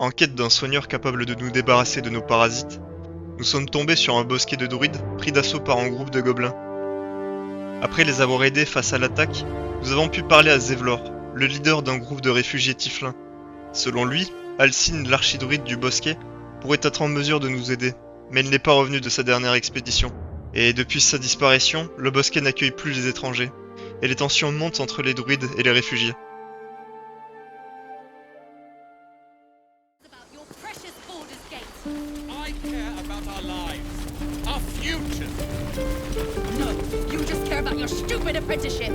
En quête d'un soigneur capable de nous débarrasser de nos parasites, nous sommes tombés sur un bosquet de druides pris d'assaut par un groupe de gobelins. Après les avoir aidés face à l'attaque, nous avons pu parler à Zevlor, le leader d'un groupe de réfugiés tiflins. Selon lui, Alcine, l'archidruide du Bosquet, pourrait être en mesure de nous aider, mais il n'est pas revenu de sa dernière expédition. Et depuis sa disparition, le Bosquet n'accueille plus les étrangers, et les tensions montent entre les druides et les réfugiés. Your precious Baldur'S Gate. I care about our lives, our future. No, you just care about your stupid apprenticeship.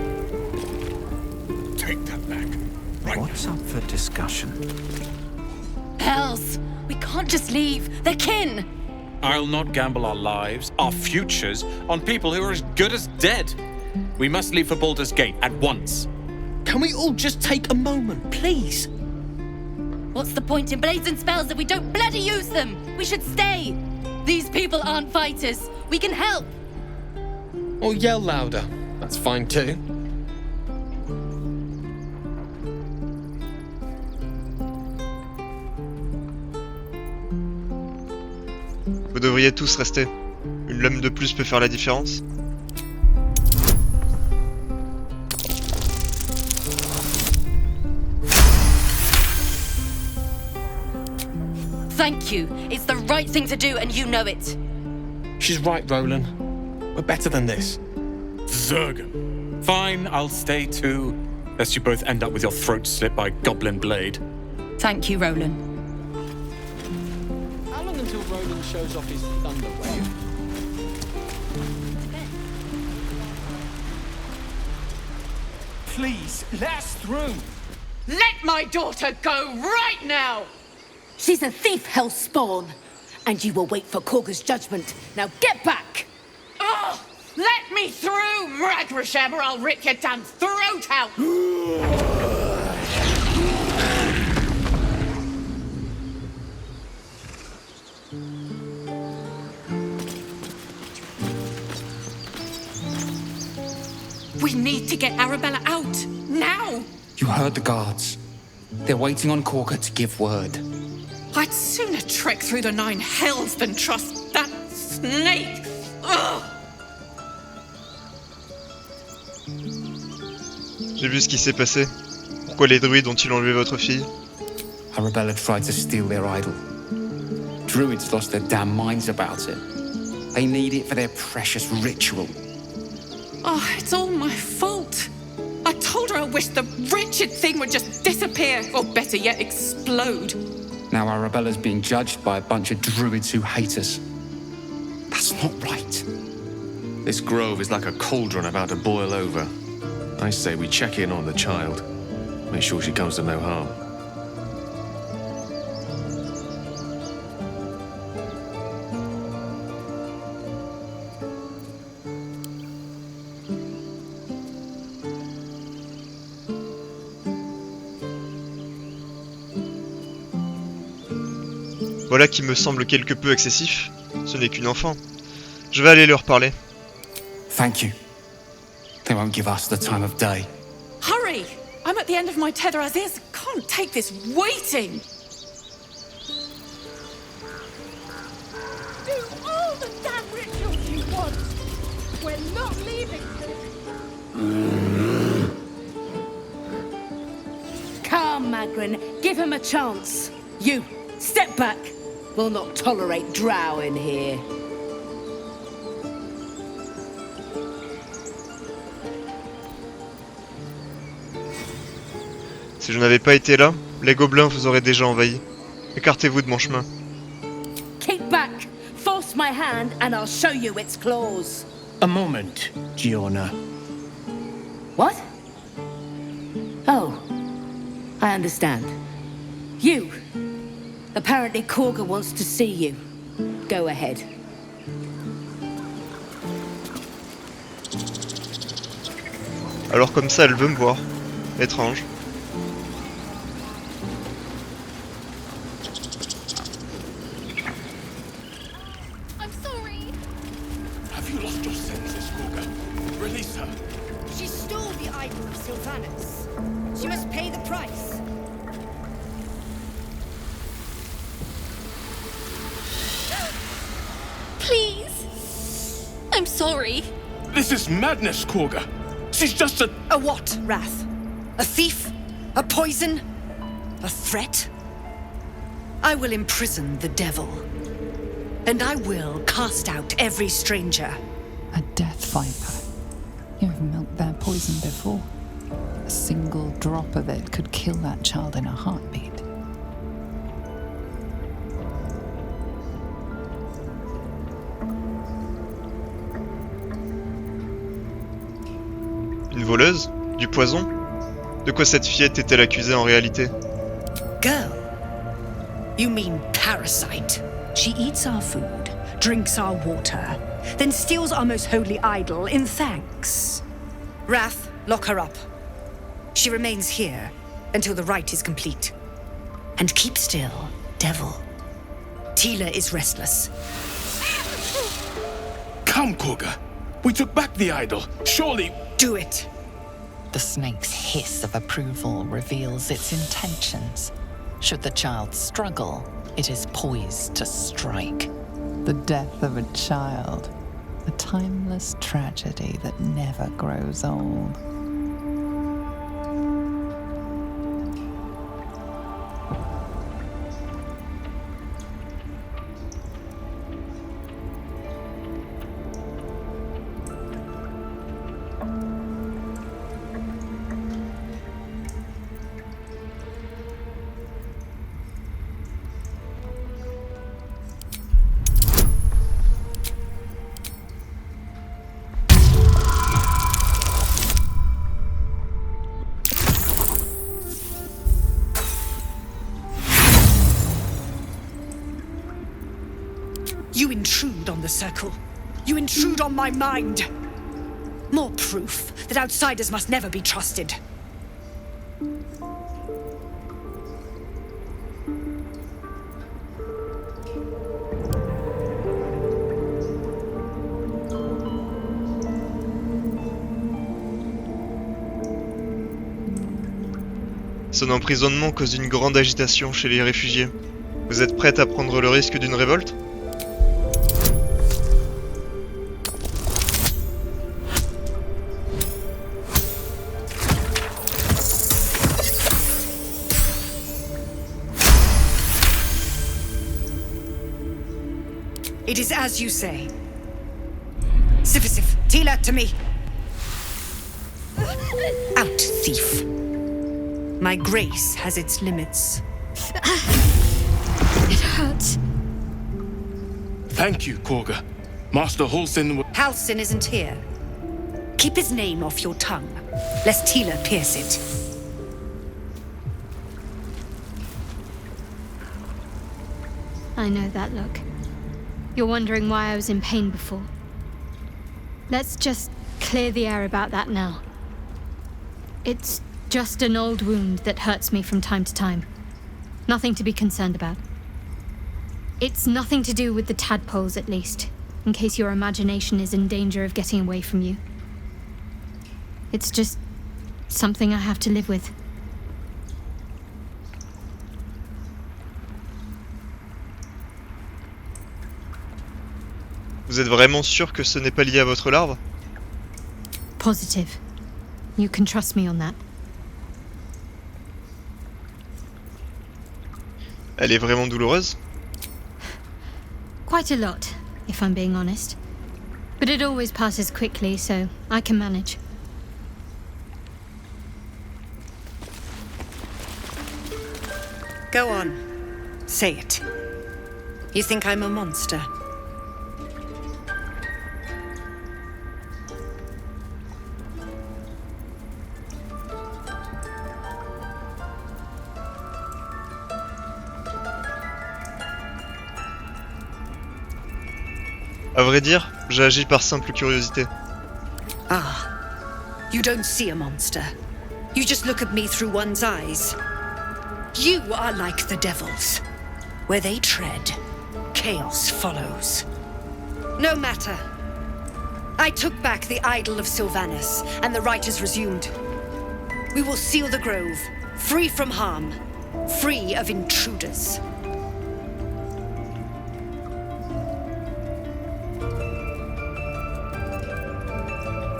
Take that back. Right. What's up for discussion? Hells, we can't just leave. They're kin. I'll not gamble our lives, our futures, on people who are as good as dead. We must leave for Baldur's Gate at once. Can we all just take a moment, please? What's the point in blades and spells if we don't bloody use them? We should stay. These people aren't fighters. We can help. Or yell louder. That's fine too. Vous devriez tous rester. Une lame de plus peut faire la différence. Thank you. It's the right thing to do and you know it. She's right, Roland. We're better than this. Zergan. Fine, I'll stay too. Lest you both end up with your throats slit by Goblin Blade. Thank you, Roland. How long until Roland shows off his thunder wave? Please, let us through! Let my daughter go right now! She's a thief, hell spawn. And you will wait for Korga's judgment. Now get back! Oh, let me through, Mragrasham, or I'll rip your damn throat out! We need to get Arabella out, now! You heard the guards. They're waiting on Korga to give word. I'd sooner trek through the 9 hells than trust that snake! Ugh! J'ai vu ce qui s'est passé. Pourquoi les druides ont-ils enlevé votre fille? Arabella tried to steal their idol. Druids lost their damn minds about it. They need it for their precious ritual. Oh, it's all my fault. I told her I wished the wretched thing would just disappear, or better yet, explode. Now Arabella's being judged by a bunch of druids who hate us. That's not right. This grove is like a cauldron about to boil over. I say we check in on the child. Make sure she comes to no harm. Voilà qui me semble quelque peu excessif. Ce n'est qu'une enfant. Je vais aller leur parler. Thank you. They won't give us the time of day. Hurry! I'm at the end of my tether as is. Can't take this waiting. Do all the damn rituals you want. We're not leaving. Calm, Magrin. Give him a chance. You, step back. We'll not tolerate drow in here. Si je n'avais pas été là, les gobelins vous auraient déjà envahi. Écartez-vous de mon chemin. Keep back. Force my hand and I'll show you its claws. A moment, Giorna. What? Oh, I understand. You. Apparently Korga wants to see you. Go ahead. Alors comme ça, elle veut me voir. Étrange. I'm sorry. Have you lost your senses, Korga? Release her. She stole the idol of Sylvanus. She must pay the price. Please. I'm sorry. This is madness, Korga. She's just a... A what, Wrath? A thief? A poison? A threat? I will imprison the devil. And I will cast out every stranger. A death viper. You've milked their poison before. A single drop of it could kill that child in a heartbeat. Une voleuse? Du poison? De quoi cette fillette est-elle accusée en réalité? Girl? You mean parasite? She eats our food, drinks our water, then steals our most holy idol in thanks. Wrath, lock her up. She remains here until the rite is complete. And keep still, devil. Tila is restless. Come, Korga. We took back the idol. Surely... Do it. The snake's hiss of approval reveals its intentions. Should the child struggle, it is poised to strike. The death of a child. A timeless tragedy that never grows old. You intrude on the circle. You intrude on my mind. More proof that outsiders must never be trusted. Son emprisonnement cause une grande agitation chez les réfugiés. Vous êtes prête à prendre le risque d'une révolte? It is as you say. Sifisif, Tila, to me. Out, thief. My grace has its limits. It hurts. Thank you, Korga. Master Halsin... Halsin isn't here. Keep his name off your tongue, lest Tila pierce it. I know that look. You're wondering why I was in pain before. Let's just clear the air about that now. It's just an old wound that hurts me from time to time. Nothing to be concerned about. It's nothing to do with the tadpoles, at least, in case your imagination is in danger of getting away from you. It's just something I have to live with. Vous êtes vraiment sûr que ce n'est pas lié à votre larve? Positive. You can trust me on that. Elle est vraiment douloureuse? Quite a lot, if I'm being honest. But it always passes quickly, so I can manage. Go on. Say it. You think I'm a monster? À vrai dire, j'ai agi par simple curiosité. Ah, you don't see a monster. You just look at me through one's eyes. You are like the devils. Where they tread, chaos follows. No matter. I took back the idol of Sylvanus, and the rite is resumed. We will seal the grove, free from harm, free of intruders.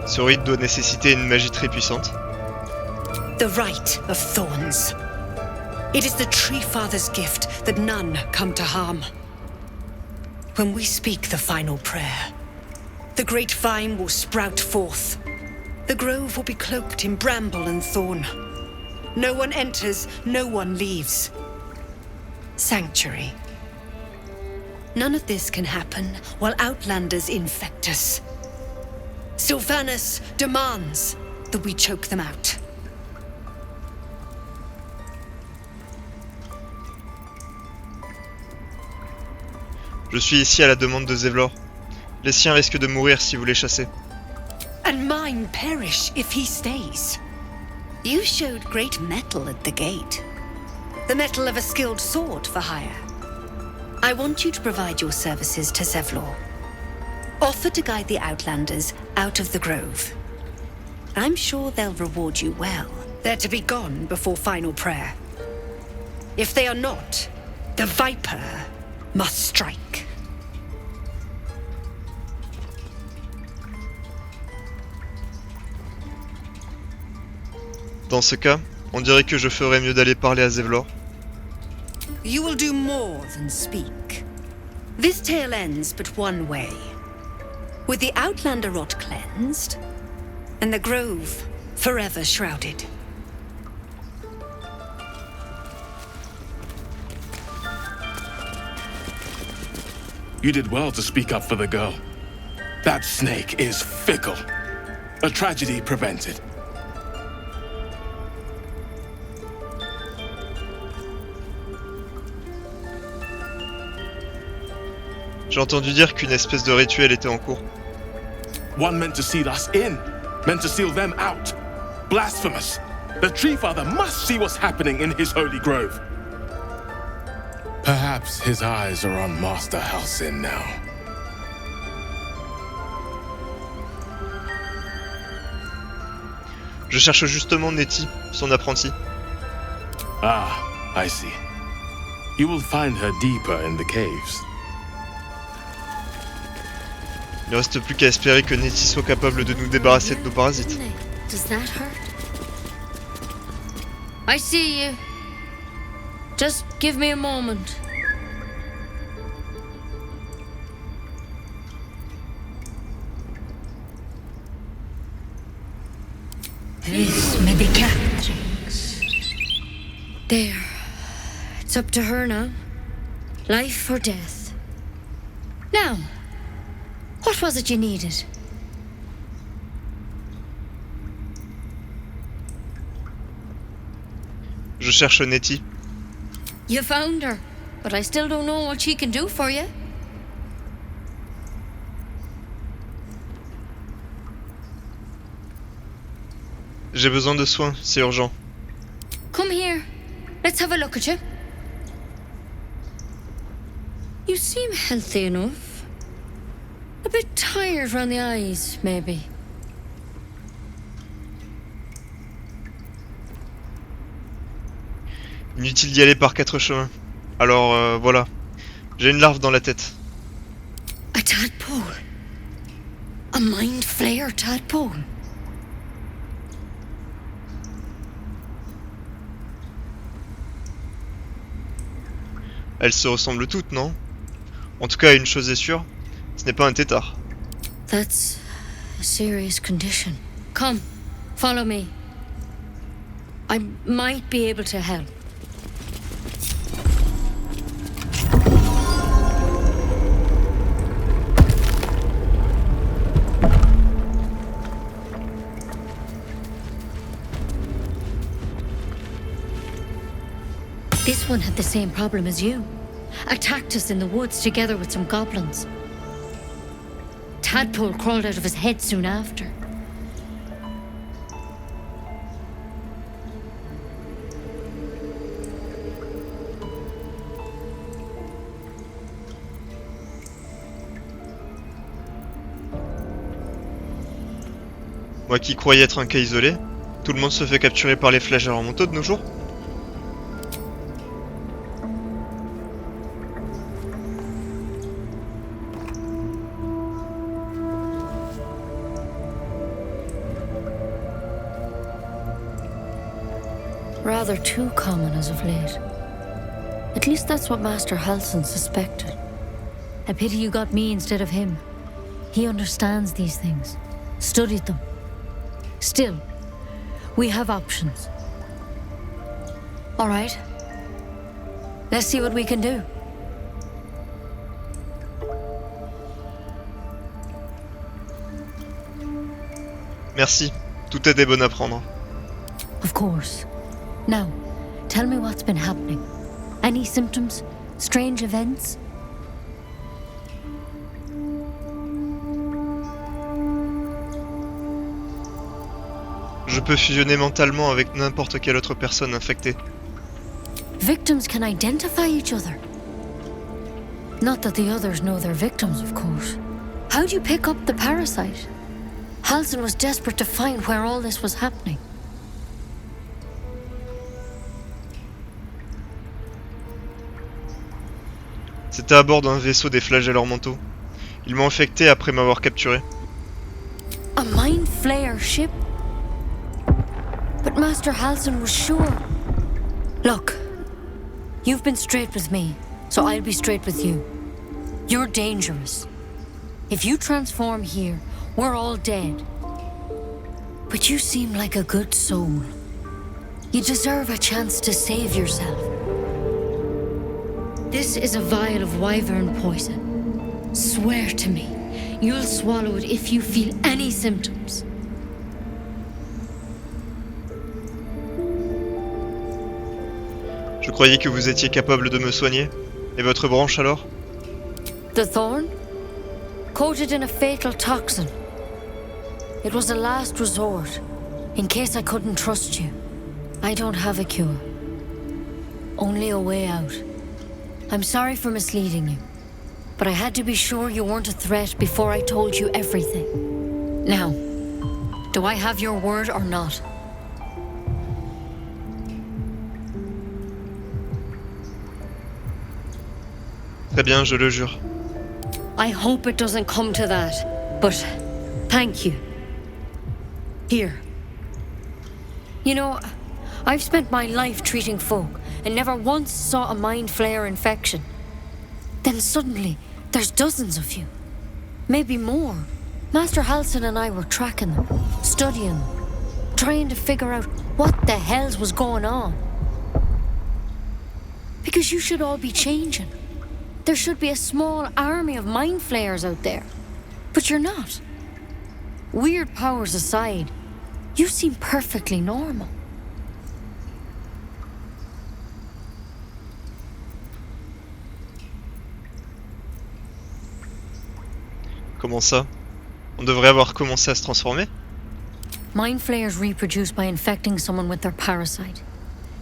Ce rite doit nécessiter une magie très puissante. The Rite of Thorns. It is the Tree Father's gift that none come to harm. When we speak the final prayer, the great vine will sprout forth. The grove will be cloaked in bramble and thorn. No one enters, no one leaves. Sanctuary. None of this can happen while Outlanders infect us. Sylvanus demands that we choke them out. Je suis ici à la demande de Zevlor. Les siens risquent de mourir si vous les chassez. And mine perish if he stays. You showed great mettle at the gate. The mettle of a skilled sword for hire. I want you to provide your services to Zevlor. Offer to guide the Outlanders out of the grove. I'm sure they'll reward you well. They're to be gone before final prayer. If they are not, the Viper must strike. Dans ce cas, on dirait que je ferais mieux d'aller parler à Zevlor. You will do more than speak. This tale ends but one way. With the Outlander rot cleansed, and the grove forever shrouded. You did well to speak up for the girl. That snake is fickle. A tragedy prevented. J'ai entendu dire qu'une espèce de rituel était en cours. One meant to seal us in, meant to seal them out. Blasphemous. The Tree Father must see what's happening in his holy grove. Perhaps his eyes are on Master Halsin now. Je cherche justement Nettie, son apprenti. Ah, I see. You will find her deeper in the caves. Il ne reste plus qu'à espérer que Nettie soit capable de nous débarrasser de nos parasites. Does that hurt? I see you. Just give me a moment. This may be Catherine's. There. It's up to her now. Life or death. Now, what was it you needed? Je cherche Nettie. You found her, but I still don't know what she can do for you. J'ai besoin de soins, c'est urgent. Come here. Let's have a look at you. You seem healthy enough. A bit tired around the eyes, maybe. Inutile d'y aller par 4 chemins. Alors voilà, j'ai une larve dans la tête. A tadpole. A mind flayer tadpole. Elles se ressemblent toutes, non? En tout cas, une chose est sûre, ce n'est pas un tétard. That's a serious condition. Come, follow me. I might be able to help. This one had the same problem as you. Attacked us in the woods together with some goblins. Tadpole crawled out of his head soon after. Moi qui croyais être un cas isolé, tout le monde se fait capturer par les flageurs en manteau de nos jours. Rather too common as of late. At least that's what Master Halsin suspected. A pity you got me instead of him. He understands these things, studied them. Still, we have options. All right. Let's see what we can do. Merci, toute aide est bonne à prendre. Of course. Now, tell me what's been happening. Any symptoms? Strange events? Je peux fusionner mentalement avec n'importe quelle autre personne infectée. Victims can identify each other. Not that the others know they're victims, of course. How'd you pick up the parasite? Halsin was desperate to find where all this was happening. C'était à bord d'un vaisseau des flagelleurs mentaux. Ils m'ont infecté après m'avoir capturé. A mind flayer ship? But Master Halsin was sure. Look, you've been straight with me, so I'll be straight with you. You're dangerous. If you transform here, we're all dead. But you seem like a good soul. You deserve a chance to save yourself. This is a vial of wyvern poison. Swear to me, you'll swallow it if you feel any symptoms. Je croyais que vous étiez capable de me soigner. Et votre branche alors? The thorn? Coated in a fatal toxin. It was a last resort, in case I couldn't trust you. I don't have a cure. Only a way out. I'm sorry for misleading you, but I had to be sure you weren't a threat before I told you everything. Now, do I have your word or not? Très bien, je le jure. I hope it doesn't come to that, but thank you. Here. You know, I've spent my life treating folk and never once saw a mind flayer infection. Then suddenly, there's dozens of you. Maybe more. Master Halsin and I were tracking them, studying them, trying to figure out what the hells was going on. Because you should all be changing. There should be a small army of mind flayers out there. But you're not. Weird powers aside, you seem perfectly normal. Comment ça? On devrait avoir commencé à se transformer? Mind flayers reproduce by infecting someone with their parasite.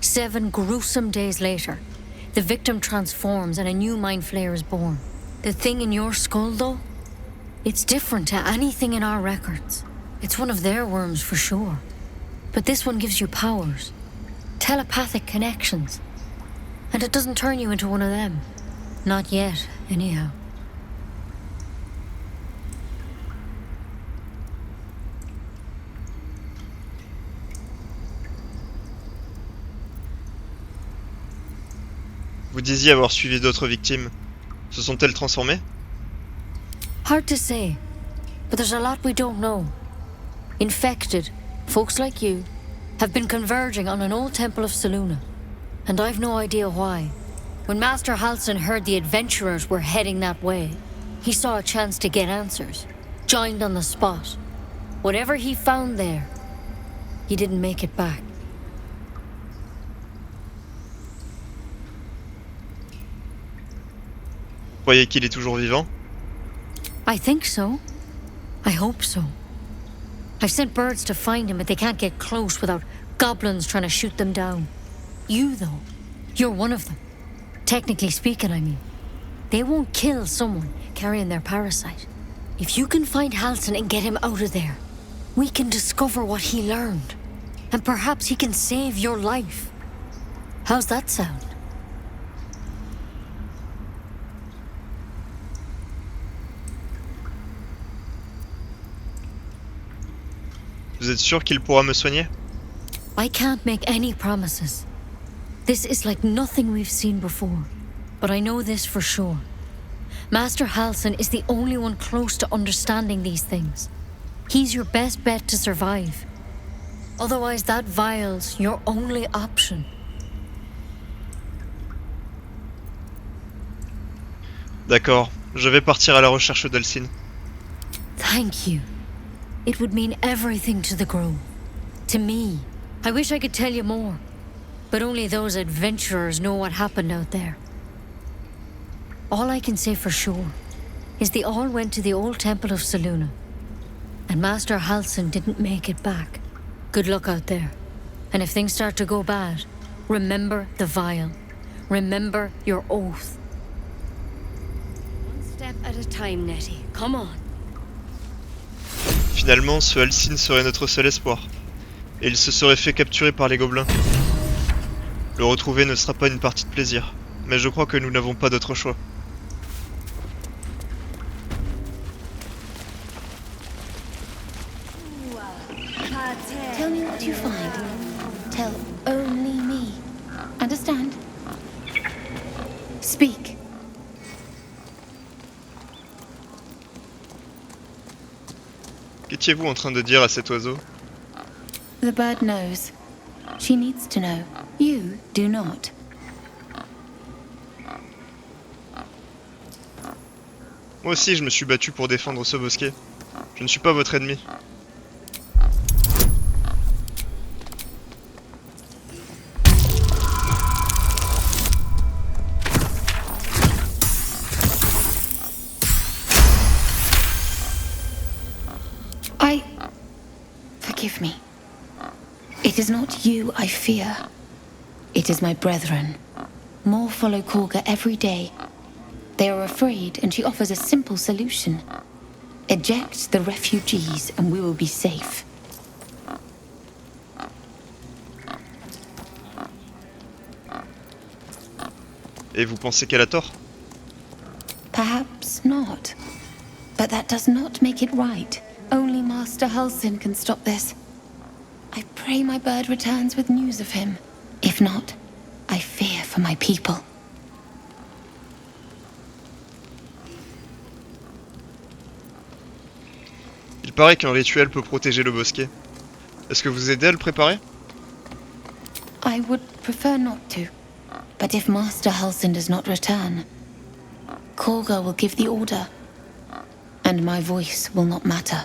7 gruesome days later, the victim transforms and a new mind flayer is born. The thing in your skull, though, it's different to anything in our records. It's one of their worms for sure. But this one gives you powers, telepathic connections. And it doesn't turn you into one of them. Not yet, anyhow. Vous disiez avoir suivi d'autres victimes. Se sont-elles transformées? Hard to say, but there's a lot we don't know. Infected, folks like you, have been converging on an old temple of Selûne, and I've no idea why. When Master Halsin heard the adventurers were heading that way, he saw a chance to get answers, joined on the spot. Whatever he found there, he didn't make it back. Croyez qu'il est toujours vivant? I think so. I hope so. I've sent birds to find him, but they can't get close without goblins trying to shoot them down. You, though, you're one of them. Technically speaking, I mean. They won't kill someone carrying their parasite. If you can find Halsin and get him out of there, we can discover what he learned. And perhaps he can save your life. How's that sound? Vous êtes sûr qu'il pourra me soigner? I can't make any promises. This is like nothing we've seen before. But I know this for sure. Master Halsin is the only one close to understanding these things. He's your best bet to survive. Otherwise, that vial's your only option. D'accord, je vais partir à la recherche d'Halsin. Thank you. It would mean everything to the Grove. To me. I wish I could tell you more. But only those adventurers know what happened out there. All I can say for sure is they all went to the old temple of Selûne. And Master Halsin didn't make it back. Good luck out there. And if things start to go bad, remember the vial. Remember your oath. One step at a time, Nettie. Come on. Finalement, ce Halsin serait notre seul espoir. Et il se serait fait capturer par les gobelins. Le retrouver ne sera pas une partie de plaisir. Mais je crois que nous n'avons pas d'autre choix. Tell me what you find. Tell only me. Understand? Speak. Qu'étiez-vous en train de dire à cet oiseau? The bird knows. She needs to know. You do not. Moi aussi, je me suis battu pour défendre ce bosquet. Je ne suis pas votre ennemi. Forgive me. It is not you I fear. It is my brethren. More follow Korga every day. They are afraid, and she offers a simple solution. Eject the refugees, and we will be safe. Et vous pensez qu'elle a tort? Perhaps not. But that does not make it right. Only Master Halsin can stop this. I pray my bird returns with news of him. If not, I fear for my people. Il paraît qu'un rituel peut protéger le bosquet. Est-ce que vous aidez à le préparer? I would prefer not to. But if Master Halsin does not return, Korga will give the order. And my voice will not matter.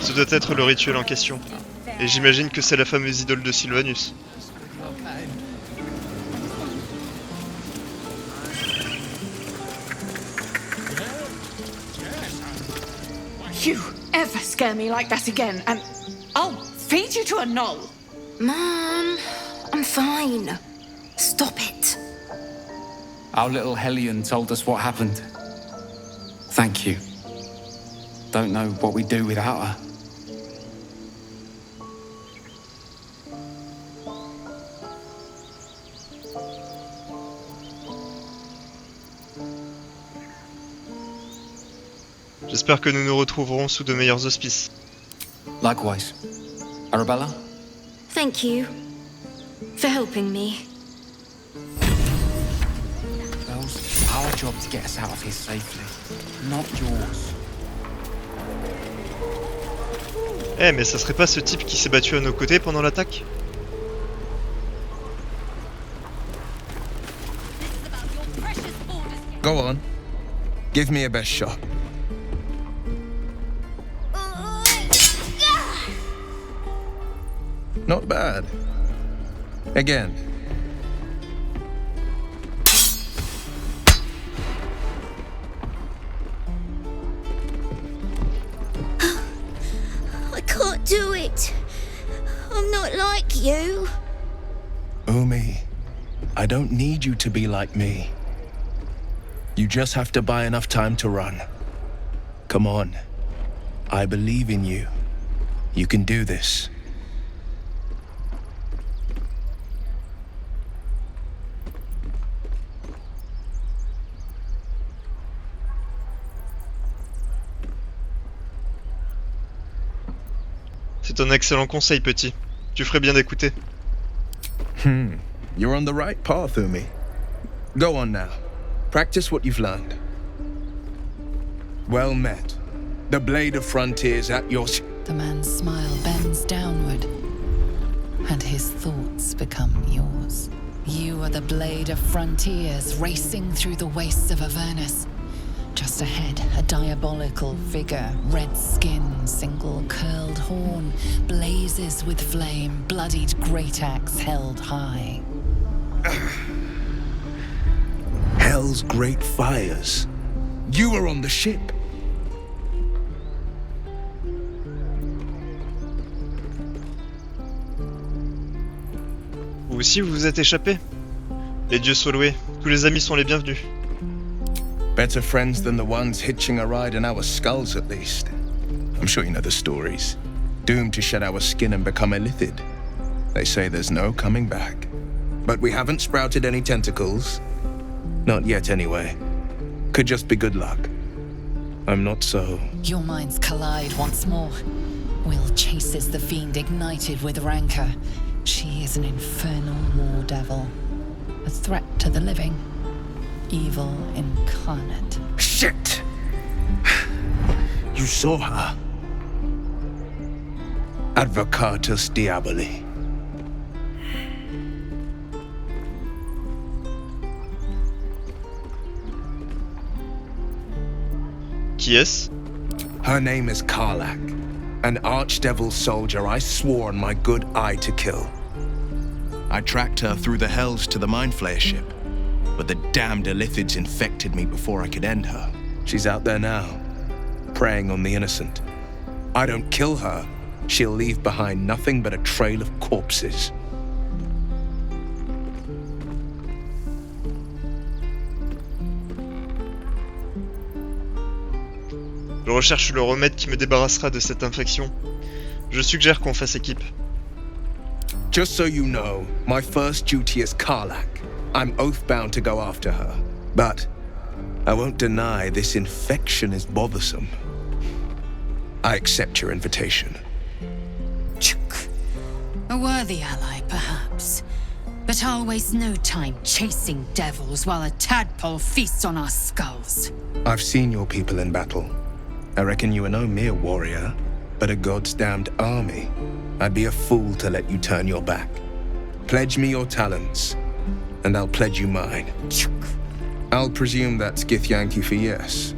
Ce doit être le rituel en question. Et j'imagine que c'est la fameuse idole de Sylvanus. You ever scare me like that again, and I'll feed you to a knoll. Mom, I'm fine. Stop it. Our little Hellion told us what happened. Thank you. Don't know what we'd do without her. J'espère que nous nous retrouverons sous de meilleurs auspices. Likewise. Arabella? Thank you for helping me. Girls, it's our job to get us out of here safely, not yours. Eh, mais ça serait pas ce type qui s'est battu à nos côtés pendant l'attaque? Go on. Give me a best shot. Not bad. Again. I can't do it. I'm not like you. Umi, I don't need you to be like me. You just have to buy enough time to run. Come on. I believe in you. You can do this. C'est un excellent conseil, petit. Tu ferais bien d'écouter. You're on the right path, Umi. Go on now. Practice what you've learned. Well met. The blade of frontiers at your... The man's smile bends downward, and his thoughts become yours. You are the blade of frontiers racing through the wastes of Avernus. Just ahead, a diabolical figure, red skin, single curled horn, blazes with flame, bloodied great axe held high. Hell's great fires. You were on the ship. Vous aussi, vous vous êtes échappé? Les dieux soient loués. Tous les amis sont les bienvenus. Better friends than the ones hitching a ride in our skulls, at least. I'm sure you know the stories. Doomed to shed our skin and become illithid. They say there's no coming back. But we haven't sprouted any tentacles. Not yet, anyway. Could just be good luck. I'm not so... Your minds collide once more. Will chases the fiend ignited with rancor. She is an infernal war devil. A threat to the living. Evil incarnate. Shit! You saw her. Advocatus Diaboli. Qui est-ce? Her name is Karlak, an archdevil soldier I swore on my good eye to kill. I tracked her through the hells to the Mind Flayer ship, but the damned Illithids infected me before I could end her. She's out there now, preying on the innocent. I don't kill her, she'll leave behind nothing but a trail of corpses. Je recherche le remède qui me débarrassera de cette infection. Je suggère qu'on fasse équipe. Just so you know, my first duty is Karlak. I'm oath-bound to go after her. But I won't deny this infection is bothersome. I accept your invitation. Chuk. A worthy ally, perhaps. But I'll waste no time chasing devils while a tadpole feasts on our skulls. I've seen your people in battle. I reckon you are no mere warrior, but a god's damned army. I'd be a fool to let you turn your back. Pledge me your talents, and I'll pledge you mine. I'll presume that's Githyanki for yes.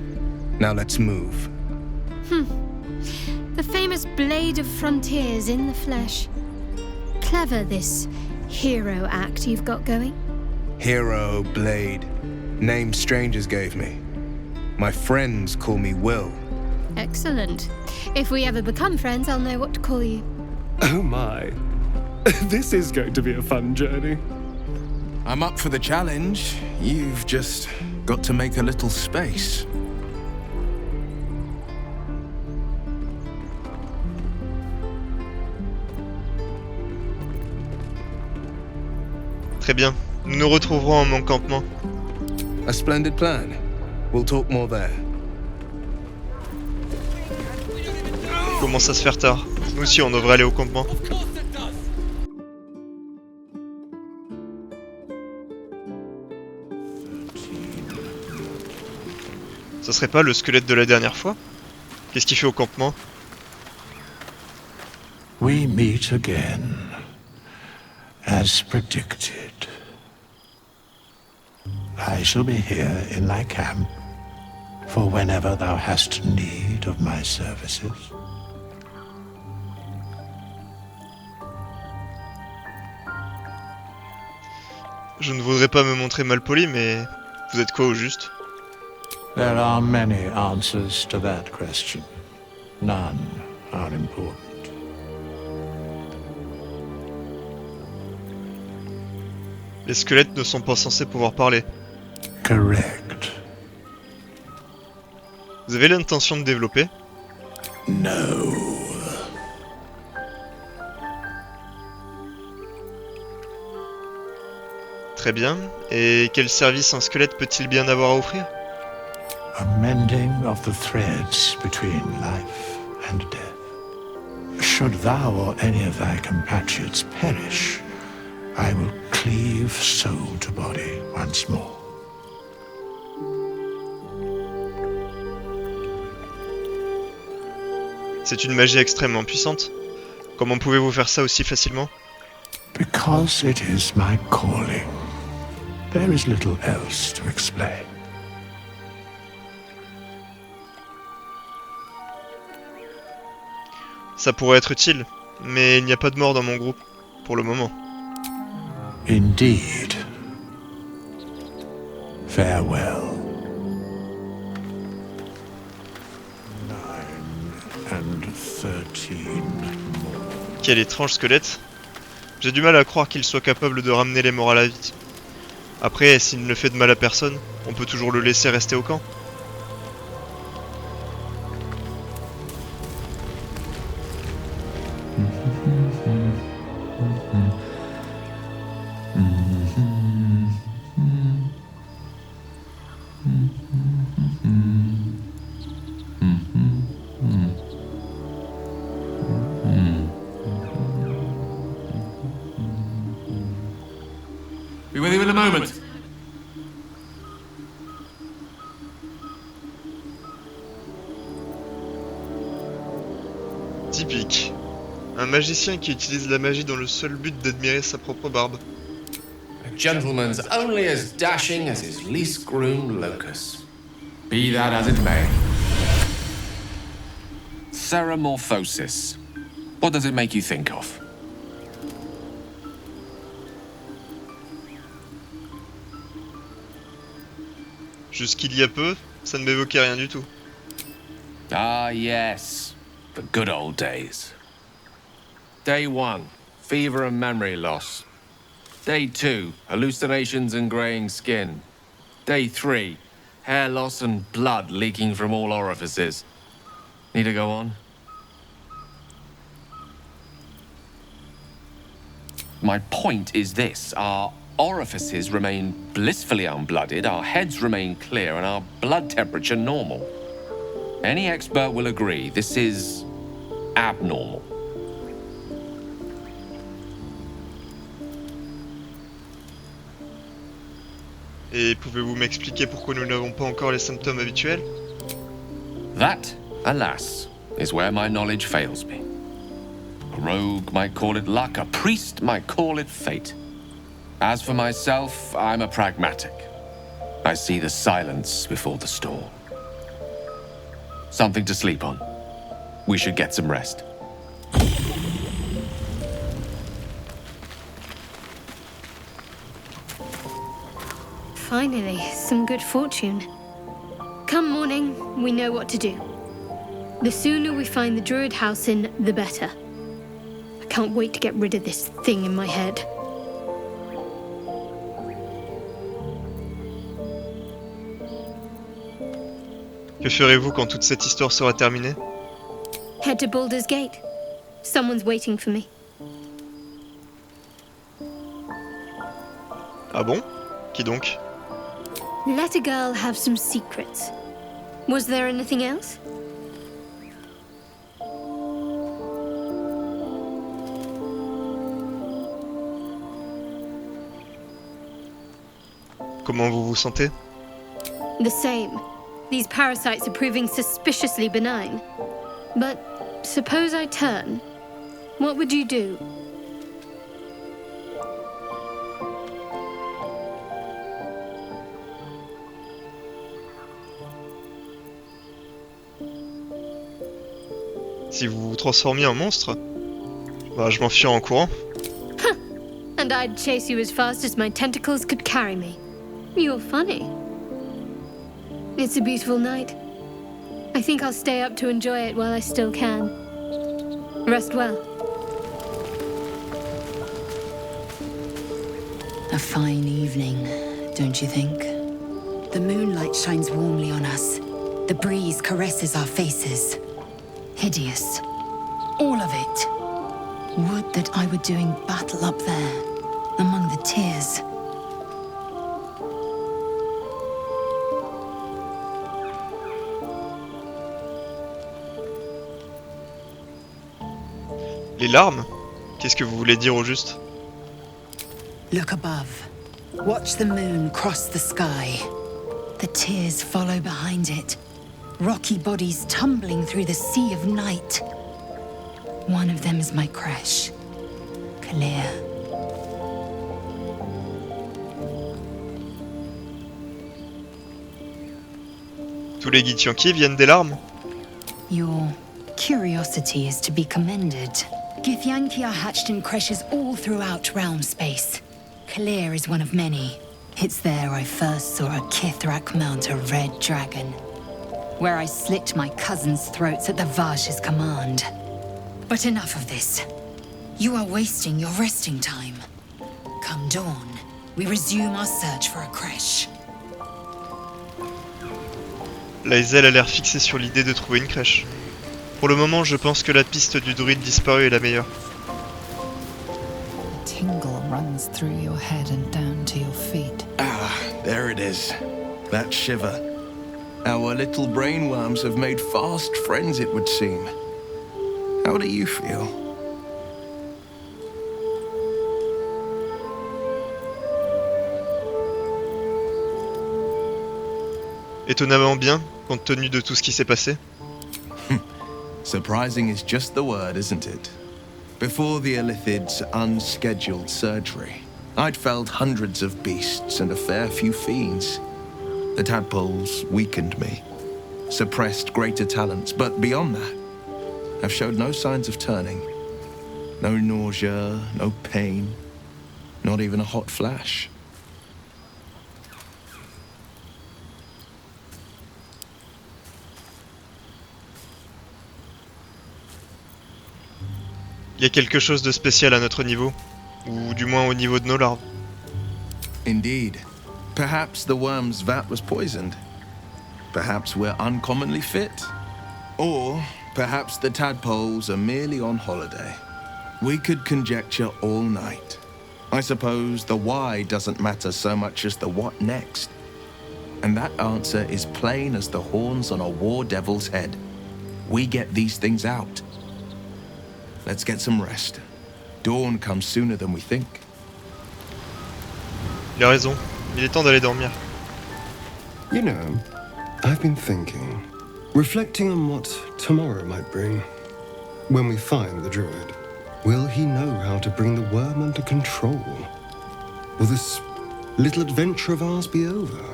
Now let's move. The famous blade of frontiers in the flesh. Clever, this hero act you've got going. Hero, blade, name strangers gave me. My friends call me Will. Excellent. If we ever become friends, I'll know what to call you. Oh my. This is going to be a fun journey. I'm up for the challenge. You've just got to make a little space. Très bien. Nous nous retrouverons à mon campement. A splendid plan. We'll talk more there. Il commence à se faire tard. Nous aussi, on devrait aller au campement. Ça serait pas le squelette de la dernière fois? Qu'est-ce qu'il fait au campement? We meet again, as predicted. I shall be here in thy camp, for whenever thou hast need of my services. Je ne voudrais pas me montrer malpoli, mais vous êtes quoi au juste? There are many answers to that question. None are important. Les squelettes ne sont pas censés pouvoir parler. Correct. Vous avez l'intention de développer? No. Très bien. Et quel service un squelette peut-il bien avoir à offrir? A mending of the threads between life and death. should thou or any of thy compatriots perish, I will cleave soul to body once more. C'est une magie extrêmement puissante. Comment pouvez-vous faire ça aussi facilement? Because it is my calling. There is little else to explain. Ça pourrait être utile, mais il n'y a pas de mort dans mon groupe, pour le moment. Indeed. Farewell. 9 and 13 more. Quel étrange squelette. J'ai du mal à croire qu'il soit capable de ramener les morts à la vie. Après, s'il ne fait de mal à personne, on peut toujours le laisser rester au camp. Be with you in a moment. Typique. Un magicien qui utilise la magie dans le seul but d'admirer sa propre barbe. A gentleman's only as dashing as his least groomed locus. Be that as it may. Ceramorphosis. What does it make you think of? Jusqu'il y a peu, ça ne m'évoquait rien du tout. Ah, yes. The good old days. Day 1, fever and memory loss. Day 2, hallucinations and graying skin. Day 3, hair loss and blood leaking from all orifices. Need to go on? My point is this. Our orifices remain blissfully unblooded, our heads remain clear, and our blood temperature normal. Any expert will agree this is abnormal. Et pouvez-vous m'expliquer pourquoi nous n'avons pas encore les symptômes habituels? That, alas, is where my knowledge fails me. A rogue might call it luck, a priest might call it fate. As for myself, I'm a pragmatic. I see the silence before the storm. Something to sleep on. We should get some rest. Finally, some good fortune. Come morning, we know what to do. The sooner we find the Druid house in, the better. I can't wait to get rid of this thing in my head. Que ferez-vous quand toute cette histoire sera terminée? Head to Baldur's Gate. Someone's waiting for me. Ah bon? Qui donc? Let a girl have some secrets. Was there anything else? Comment vous vous sentez? The same. These parasites are proving suspiciously benign. But suppose I turn. What would you do? Si vous vous transformiez en monstre? Bah, je m'enfuirais en courant. And I'd chase you as fast as my tentacles could carry me. You're funny. It's a beautiful night. I think I'll stay up to enjoy it while I still can. Rest well. A fine evening, don't you think? The moonlight shines warmly on us. The breeze caresses our faces. Hideous. All of it. Would that I were doing battle up there, among the tears. Les larmes? Qu'est-ce que vous voulez dire au juste? Look above. Watch the moon cross the sky. The tears follow behind it. Rocky bodies tumbling through the sea of night. One of them is my crash. Clear. Tous les Githyanki viennent des larmes? Your curiosity is to be commended. Githyanki are hatched in creches all throughout realm space. Clear is one of many. It's there I first saw a Kithrak mount a red dragon, where I slit my cousins' throats at the Vaj's command. But enough of this. You are wasting your resting time. Come dawn, we resume our search for a crèche. Lae'zel a l'air fixée sur l'idée de trouver une crèche. Pour le moment, je pense que la piste du druide disparu est la meilleure. A tingle runs through your head and down to your feet. Ah, there it is. That shiver. Our little brainworms have made fast friends, it would seem. How do you feel? Étonnamment bien, compte tenu de tout ce qui s'est passé. Surprising is just the word, isn't it? Before the Illithid's unscheduled surgery, I'd felled hundreds of beasts and a fair few fiends. The tadpoles weakened me, suppressed greater talents, but beyond that, I've showed no signs of turning. No nausea, no pain, not even a hot flash. Il y a quelque chose de spécial à notre niveau, ou du moins au niveau de nos larves. Indeed. Perhaps the worm's vat was poisoned. Perhaps we're uncommonly fit. Or perhaps the tadpoles are merely on holiday. We could conjecture all night. I suppose the why doesn't matter so much as the what next. And that answer is plain as the horns on a war devil's head. We get these things out. Let's get some rest. Dawn comes sooner than we think. Il a raison, il est temps d'aller dormir. You know, I've been thinking, reflecting on what tomorrow might bring. When we find the druid, will he know how to bring the worm under control? Will this little adventure of ours be over?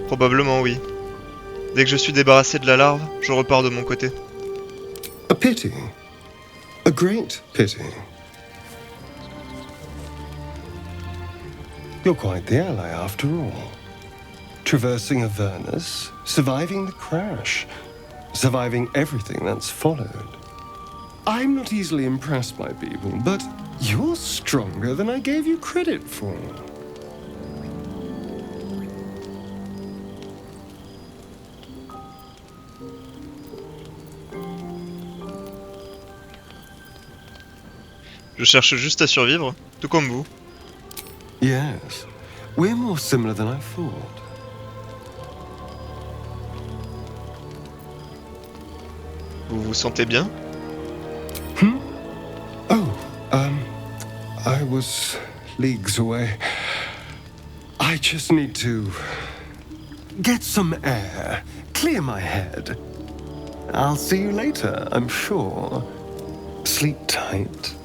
Probablement oui. Dès que je suis débarrassé de la larve, je repars de mon côté. A pity. A great pity. You're quite the ally after all. Traversing Avernus, surviving the crash, surviving everything that's followed. I'm not easily impressed by people, but you're stronger than I gave you credit for. Je cherche juste à survivre, tout comme vous. Yes, we're more similar than I thought. Vous vous sentez bien? Oh, I was leagues away. I just need to get some air, clear my head. I'll see you later, I'm sure. Sleep tight.